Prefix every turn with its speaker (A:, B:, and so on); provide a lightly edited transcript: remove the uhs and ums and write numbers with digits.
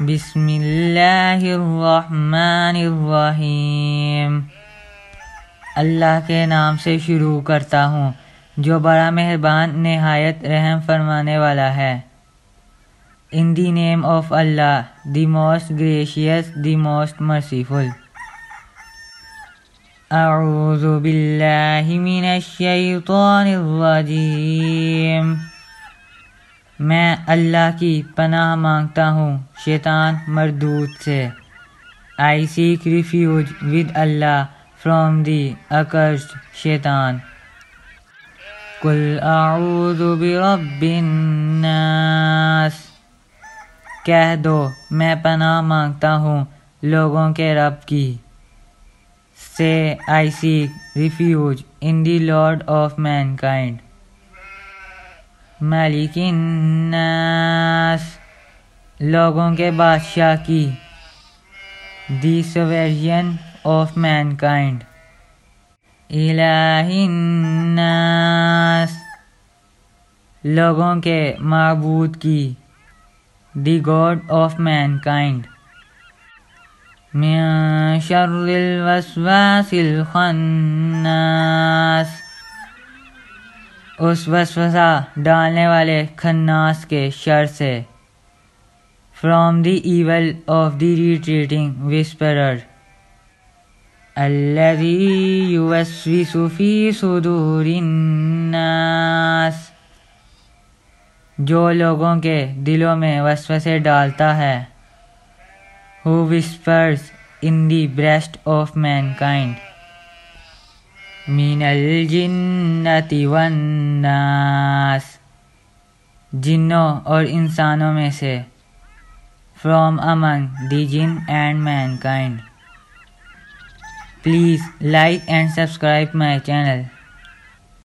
A: بسم اللہ الرحمن الرحیم۔ اللہ کے نام سے شروع کرتا ہوں جو بڑا مہربان نہایت رحم فرمانے والا ہے۔ In the name of Allah, the most gracious, the most merciful۔ اعوذ باللہ من الشیطان الرجیم۔ میں اللہ کی پناہ مانگتا ہوں شیطان مردود سے۔ I seek refuge with Allah from the accursed شیطان۔ قل اعوذ برب الناس۔ کہہ دو میں پناہ مانگتا ہوں لوگوں کے رب کی۔ Say I seek refuge in the Lord of mankind۔ مالک الناس، لوگوں کے بادشاہ کی۔ The sovereign of mankind۔ الہ الناس، لوگوں کے معبود کی۔ The God of mankind۔ من شر الوسواس الخناس، اس وسوسہ ڈالنے والے خناس کے شر سے۔ From the evil of the retreating whisperer۔ الذی یوسوس فی صدور الناس، جو لوگوں کے دلوں میں وسوسے ڈالتا ہے۔ Who whispers in the breast of mankind۔ من الجنۃ والناس، جنوں اور انسانوں میں سے۔ From among the jinn and mankind۔ Please like and subscribe my channel۔